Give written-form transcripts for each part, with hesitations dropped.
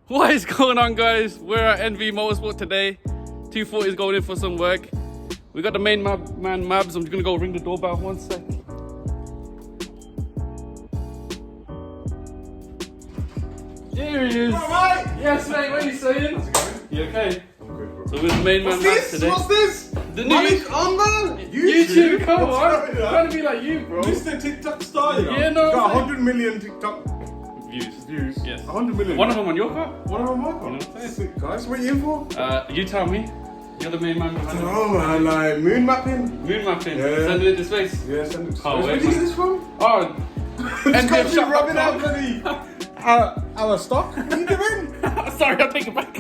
What is going on, guys? We're at NVMotorsport today. 240 is going in for some work. We got the main man Mabz. I'm just gonna go ring the doorbell. 1 sec. Here he is. Alright. Yes, mate. What are you saying? How's it going? You okay? I'm good, bro. So we're the main man Mabz today. What's this? The new Malik on the YouTube. Come What's on. going I'm trying to be like you, bro. Mr. TikTok star, you know? Yeah, no, Got mate. 100 million TikTok Views. Yes. 100 million. One of them on your car? One of them my car. You know what I'm saying? Sick, guys. What are you in for? You tell me. You're the main man behind it. Oh man, like moon mapping. Moon mapping. Yeah. Send it to space. Yeah, send it to Oh, space. wait, Where did you get man. this from? Oh. It's got you shop rubbing dot out com. bloody our stock. What are you doing? Sorry, I'll take it back.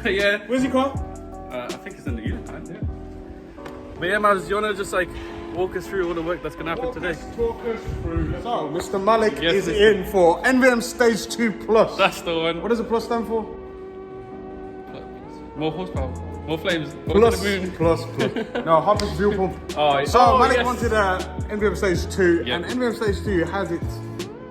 But yeah. Where's your car? I think it's in the unit, yeah. But yeah, Mabz, you wanna just like walk us through all the work that's gonna happen today? Talk us through. So, Mr. Malik Yes, is Mr. in for NVM Stage 2 Plus. That's the one. What does the plus stand for? More horsepower, more flames, go to the moon. Plus. No, high pressure fuel pump. Oh, So Malik yes. wanted a NVM Stage 2, Yep. and NVM Stage 2 has its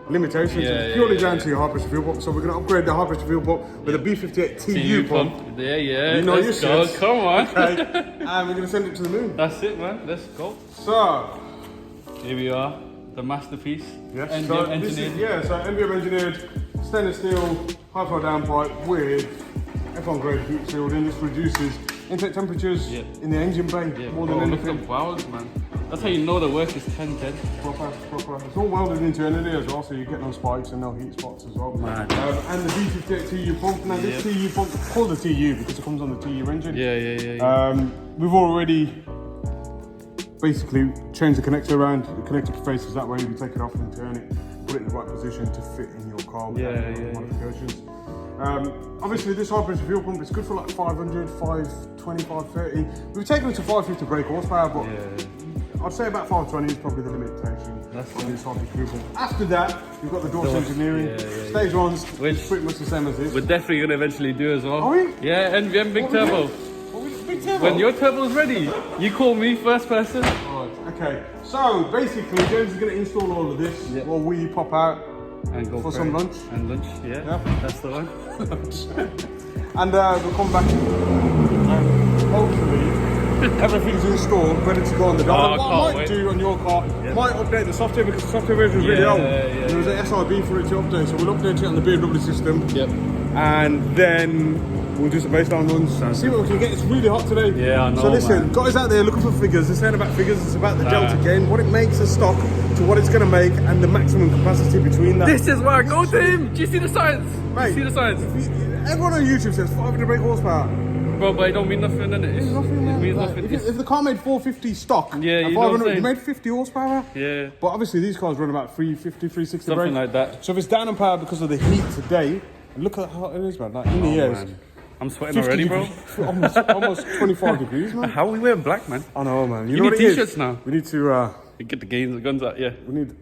limitations. Yeah, It's purely yeah, down yeah. to your high pressure fuel pump. So we're going to upgrade the high pressure fuel pump with a B58 TU pump. Yeah, yeah. You know Let's your go. shit. Come on. Okay, and we're going to send it to the moon. That's it, man. Let's go. So, Here we are, the masterpiece. yes, NVM so engineered. so NVM engineered stainless steel high flow downpipe with F1 grade heat shielding. This reduces intake temperatures Yeah. in the engine bay Yeah, more bro, than look at anything. the valves, man. That's how you know the work is 10-10. Proper. It's all welded into it as well, so you get no spikes and no heat spots as well. Man. And the B58 TU pump. Now this TU pump is called a TU because it comes on the TU engine. Yeah. We've already basically changed the connector around. The connector faces that way. We take it off and turn it, put it in the right position to fit in your car without any modifications. Obviously this high pressure fuel pump is good for like 500, 520, 530. We've taken it to 550 brake horsepower, but I'd say about 520 is probably the limitation on this high pressure fuel pump. After that, we've got the Dorse engineering. Stage one's pretty much the same as this. We're definitely gonna eventually do as well. Are we? Yeah, NVM big turbo. Big turbo. When your turbo's ready, you call me first person. Right, okay. So basically, James is going to install all of this while we pop out And go for some it. lunch. And lunch, yeah. That's the one. And we'll come back and hopefully everything's installed, ready to go on the dial. Oh, What I might do on your car, might update the software because the software version is really old. There was an SIB for it to update, so we'll update it on the BMW system. Yep. And then we'll do some baseline runs. See what we can get. It's really hot today. Yeah, I know, So listen, man. guys out there looking for figures. This ain't about figures. It's about the delta gain, what it makes a stock to what it's going to make, and the maximum capacity between that. This is where I go to him. Do you see the science? Mate, Do you see the science? Everyone on YouTube says 500 brake horsepower. Bro, but it don't mean nothing, innit? It's nothing, It man. means Like, nothing. if the car made 450 stock, Yeah, and you know what I'm 500, you saying. made 50 horsepower. Yeah. But obviously these cars run about 350, 360 Something brake. like that. So if it's down in power because of the heat today, look at how hot it is, man. Like in the air, Man. I'm sweating already, bro. almost 25 degrees, man. How are we wearing black, man? I know, man. You know need what it is? t-shirts now. We need to. Get the guns out, yeah. We need.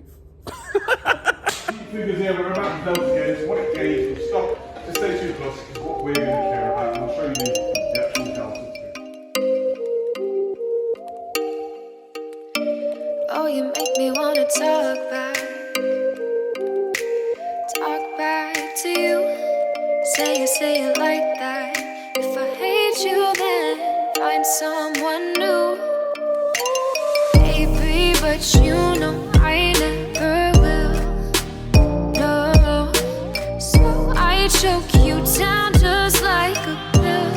Figures here. We're about to delta gauge. What it gauge from stock to stage 2 plus is what we're going to care about. And I'll show you the actual delta. Oh, you make me wanna talk back to you. Say it like that. If I hate you, then find someone new. Baby, but you know I never will. No, so I choke you down just like a pill.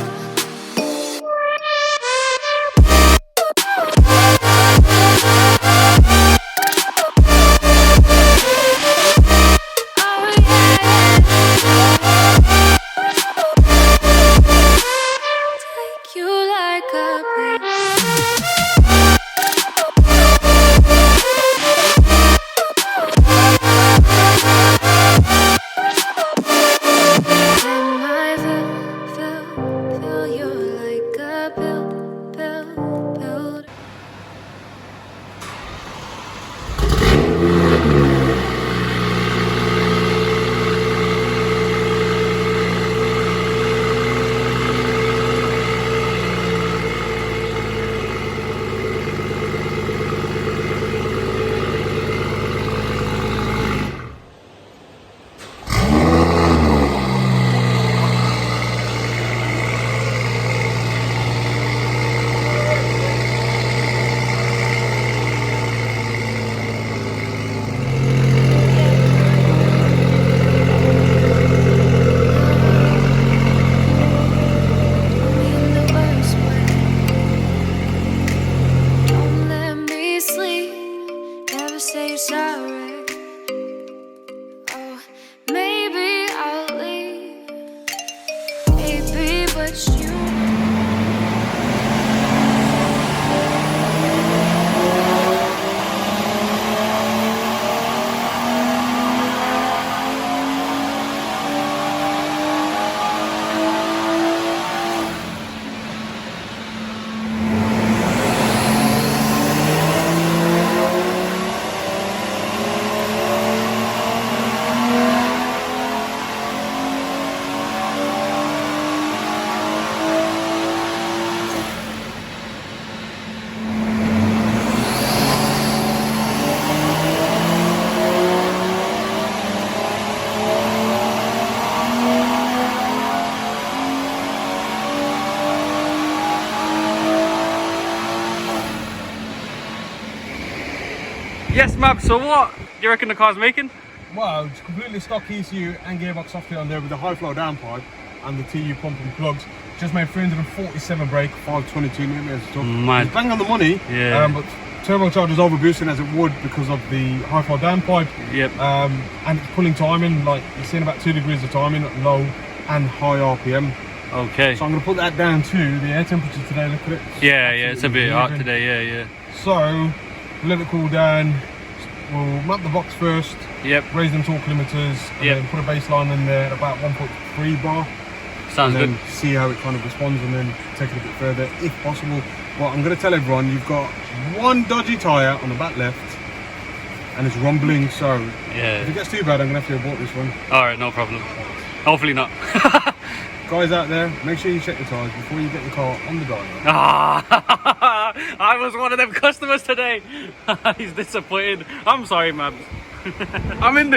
My just you. Yes, Mabz, so what do you reckon the car's making? Well, it's completely stock ECU and gearbox software on there with the high flow downpipe and the TU pump and plugs. Just made 347 brake, 522 newton stuff. Man. It's bang on the money, Yeah. but turbocharger's overboosting as it would because of the high flow downpipe. Yep. And it's pulling timing, like you're seeing about 2 degrees of timing at low and high RPM. Okay. So I'm going to put that down to the air temperature today. Look at it. Yeah, it's a bit hot leaving. today, yeah. So let it cool down. We'll map the box first. Yep. Raise them torque limiters. And Yep. then put a baseline in there at about 1.3 bar. Sounds and good. then see how it kind of responds and then take it a bit further if possible. Well, I'm going to tell everyone you've got one dodgy tyre on the back left and it's rumbling, so if it Yeah. gets too bad I'm going to have to abort this one. Alright, no problem. Hopefully not. Guys out there, make sure you check the tyres before you get your car on the dyno. Ah, I was one of them customers today. He's disappointed. I'm sorry, Mabz. I'm in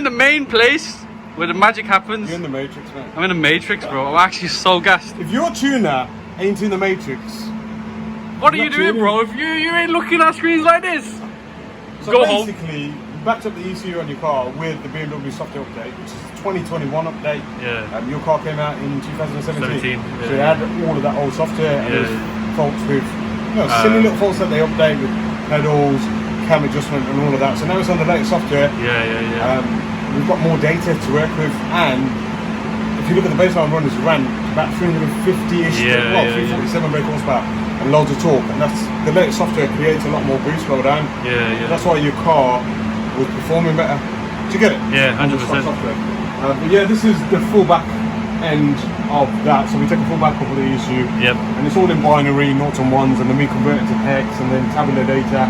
the main place where the magic happens. You're in the Matrix, man. I'm in the Matrix, bro. I'm actually so gassed. If your tuner ain't in the Matrix, What are you Not doing, tuning. bro? If you ain't looking at screens like this, so go home. basically, you backed up the ECU on your car with the BMW software update, which is a 2021 update. Yeah. Your car came out in 2017. 17, So you had all of that old software and there's faults with, silly little faults that they update with pedals, cam adjustment and all of that. So now it's on the latest software. Yeah. We've got more data to work with, and if you look at the baseline run, it's ran about 350-ish, 347 brake horsepower and loads of torque, and that's the latest software creates a lot more boost slowdown. Yeah. That's why your car was performing better. Do you get it? Yeah, On the 100%. stock software. But yeah, this is the full back end of that. So we take a full back up of the ECU, Yep. and it's all in binary, 0s and 1s, and then we convert it to hex, and then tabular data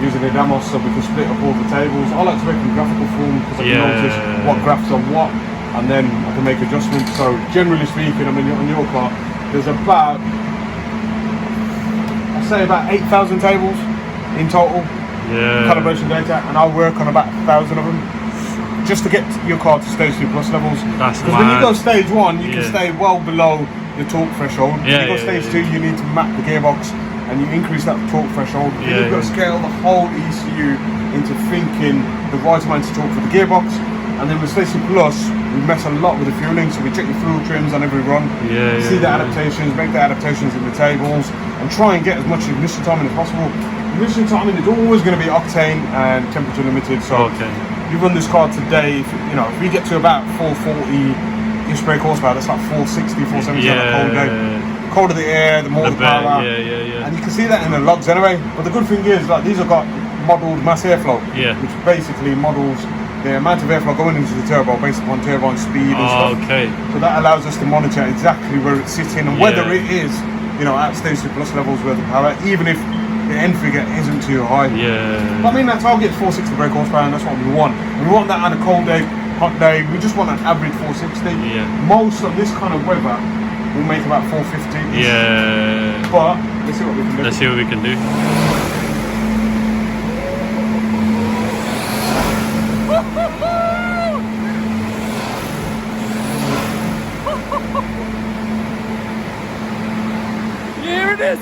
using the Damos, so we can split up all the tables. I like to make in graphical form because I can notice what graphs are what, and then I can make adjustments. So generally speaking, I mean, on your car, there's about, I'd say about 8,000 tables in total, calibration data, and I'll work on about 1,000 of them just to get your car to stage 2 plus levels. That's Because when you mad. go stage 1, you can stay well below your torque threshold. When you go stage 2, you need to map the gearbox and you increase that torque threshold. Then you've got to scale the whole ECU into thinking the right amount of torque for the gearbox. And then with stage 2 plus, we mess a lot with the fueling, so we check your fuel trims on every run. See the adaptations, make the adaptations in the tables, and try and get as much ignition timing as possible. Ignition timing is always going to be octane and temperature limited. So you run this car today, if we get to about 440-ish brake horsepower, that's like 460, 470 on a cold day. The colder the air, the more the power. And you can see that in the logs anyway. But the good thing is, like, these have got modelled mass airflow, which basically models the amount of airflow going into the turbo based upon turbine speed and stuff. So that allows us to monitor exactly where it's sitting and whether it is, at stage 2 plus levels worth of power, even if the end figure isn't too high. But I mean, our target is 460 brake horsepower, and that's what we want. And we want that on a cold day, hot day. We just want an average 460. Most of this kind of weather will make about 450. But let's see what we can do. Let's see what we can do. Here it is.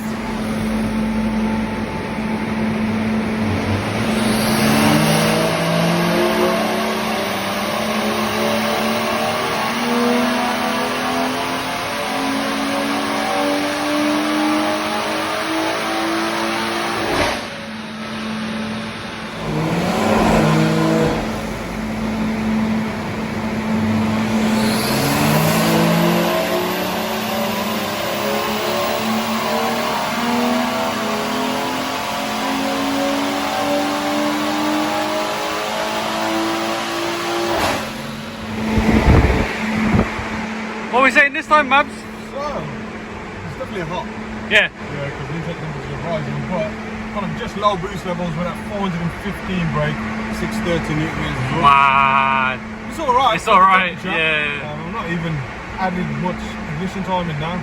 What are we saying this time, Mabz? So, it's definitely hot. Yeah. Yeah, because the intake temperatures are rising, but kind of just low boost levels. We're at 415 brake, 630 newton meters as well. Man. It's alright. It's alright, yeah. I'm not even added much ignition time in now.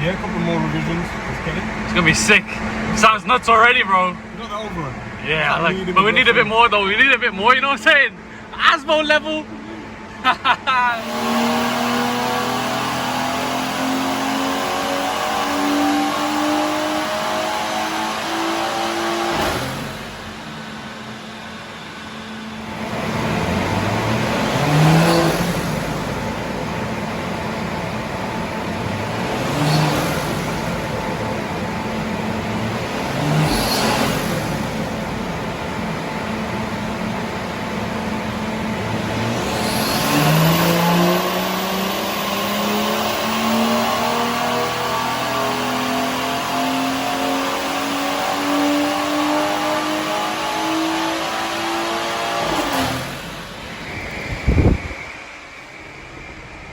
Yeah, a couple more revisions. Let's get it. It's gonna be sick. Sounds nuts already, bro. You know the overrun. Yeah, but we need a bit more though. We need a bit more, you know what I'm saying? Asmo level.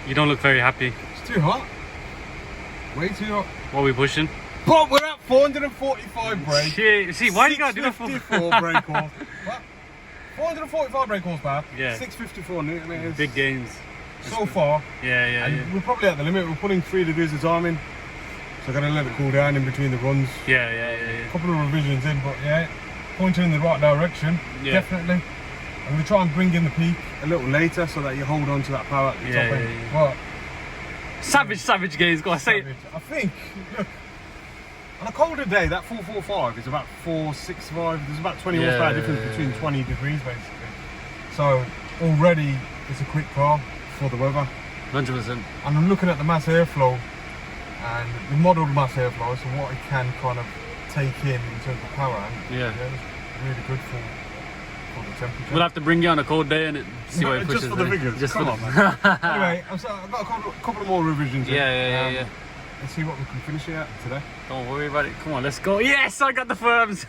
You don't look very happy. It's too hot. Way too hot. What are we pushing? But we're at 445 brake. Shit. See, why do you gotta do that for? 654 brake horse. What? 445 brake horsepower. Yeah. 654 newton meters. Big gains. So far. Yeah. We're probably at the limit. We're putting 3 degrees of time in. So I gotta let it cool down in between the runs. Yeah. A couple of revisions in, but yeah, pointing in the right direction. Yeah. Definitely. I'm gonna try and bring in the peak a little later so that you hold on to that power at the top end. But Savage gains, gotta say it. I think, look, on a colder day, that 445 is about 465. There's about 20 horsepower difference between 20 degrees basically. So already it's a quick car for the weather. 100%. And I'm looking at the mass airflow and the modeled mass airflow, so what it can kind of take in terms of power. And Yeah. it's really good for the temperature. We'll have to bring you on a cold day and see what it pushes. Just for the figures. Just Come for on, man. Anyway, I've got a couple of more revisions. Yeah. Let's see what we can finish it at today. Don't worry about it. Come on, let's go. Yes, I got the firms.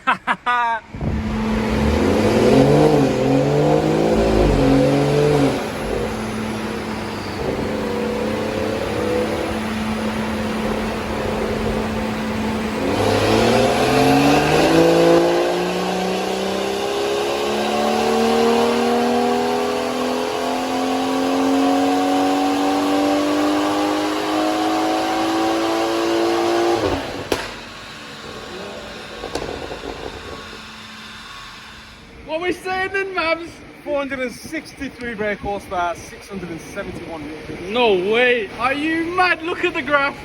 What are we saying then, Mabz? 463 brake horsepower, 671 newton. No way. Are you mad? Look at the graph.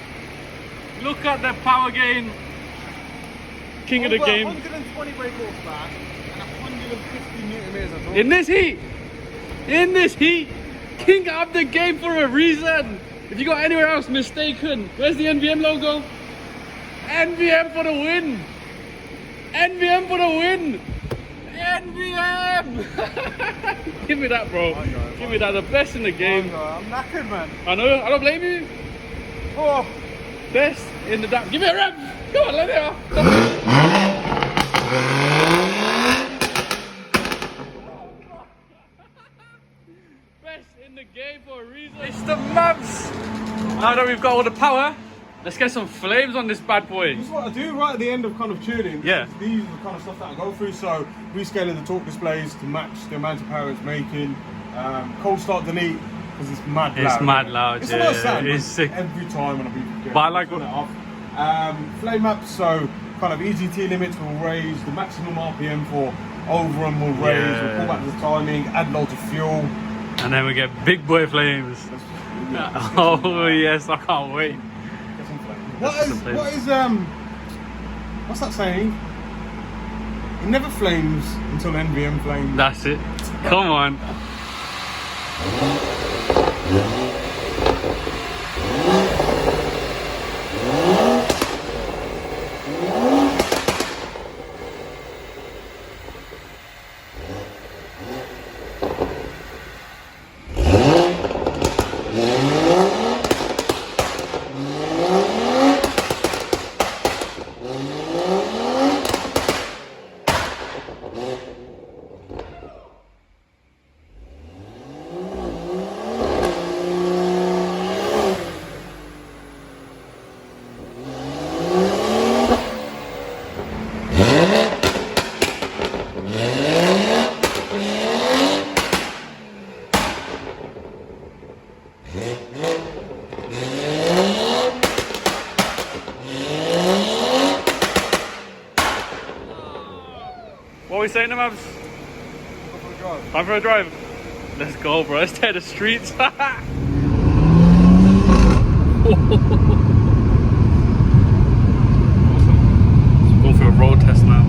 Look at the power gain. King of the game. 120 brake horsepower and 150 newton meters as well. In this heat, king of the game for a reason. If you got anywhere else mistaken, where's the NVM logo? NVM for the win. NVM for the win. NVM! Give me that, bro. Give me that. The best in the game. I'm knackered, man. I know. I don't blame you. Oh, Best in the damn. Give me a rev. Come on, let it off. Best in the game for a reason. It's the Mabz. Now that we've got all the power, let's get some flames on this bad boy. this is what I do right at the end of kind of tuning. Yeah. These are the kind of stuff that I go through. So rescaling the torque displays to match the amount of power it's making. Cold start delete because it's mad loud. It's mad loud. It's yeah, a nice sound. it's sick. Every time when I beat But I like turn it off. Flame maps, so kind of EGT limits will raise, the maximum RPM for overrun will raise, Yeah. we'll pull back the timing, add loads of fuel. And then we get big boy flames. Oh yes, I can't wait. Get some flames. What's that saying? It never flames until NVM flames. That's it. Come on. What are we saying to Mabz? Time for a drive. Let's go, bro. Let's tear the streets. Let's go for a road test now.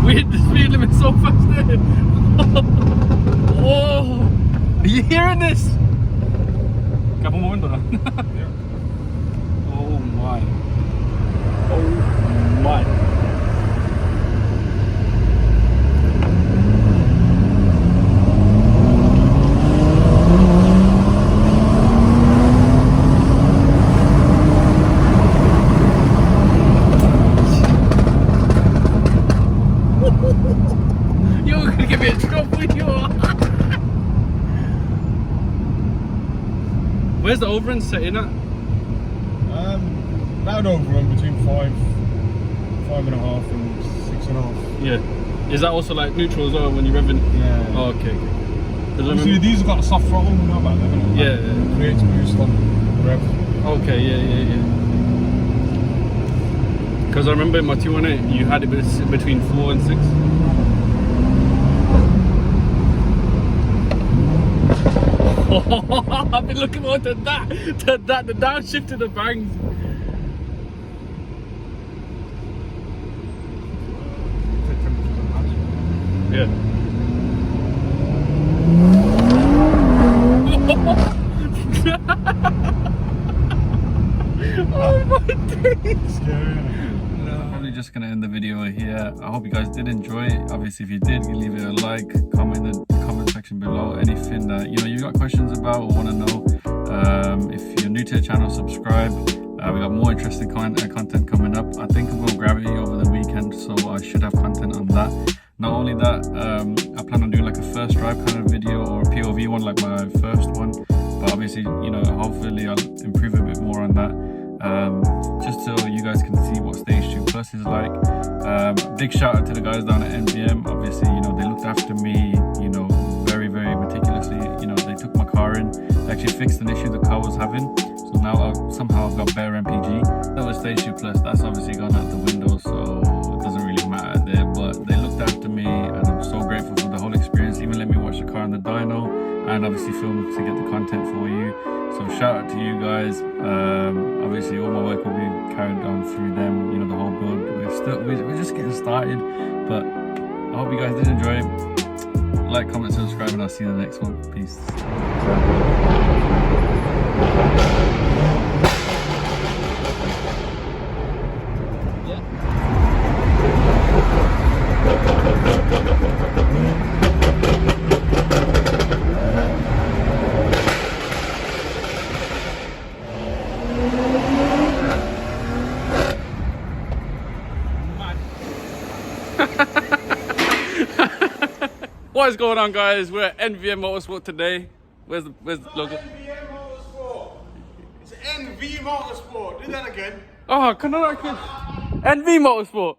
We hit the speed limit so fast there. Oh, are you hearing this? Couple more window. Oh my. Oh my. You're gonna give me a trouble, you are. Where's the overrun setting at? Loud overrun between 5.5 and 6.5. Yeah. Is that also like neutral as well when you're revving? Yeah. Oh, okay. Obviously, these have got a soft throttle, you know about them. Yeah. It creates boost on rev. Okay, yeah. Because I remember in my 218, you had it between 4 and 6. I've been looking forward to that, the downshift to the bangs. Yeah. Oh my days. Probably just gonna end the video here. I hope you guys did enjoy it. Obviously, if you did, you leave it a like, comment in the comment section below. Anything that you got questions about or want to know. If you're new to the channel, subscribe. We got more interesting content coming up. I think I'm going Gravity over the weekend, so I should have content on that. Not only that, I plan on doing like a first drive kind of video or a POV one, like my first one. But obviously, hopefully I'll improve a bit more on that. Just so you guys can see what Stage 2 Plus is like. Big shout out to the guys down at NVM. Obviously, they looked after me, very, very meticulously. They took my car in, they actually fixed an issue the car was having. So now somehow I've got better MPG. That was Stage 2 Plus, that's obviously gone out the window, so it doesn't really matter there. But they looked after me, and I'm so grateful for the whole experience. Even let me watch the car on the dyno, and obviously film to get the content for you. So shout out to you guys. Obviously all my work will be carried on through them, the whole build. We're just getting started, but I hope you guys did enjoy it. Like, comment, subscribe, and I'll see you in the next one. Peace. What is going on, guys? We're at NVMotorsport today. Where's the logo? NVMotorsport. It's NVMotorsport. Do that again. Oh, NVMotorsport.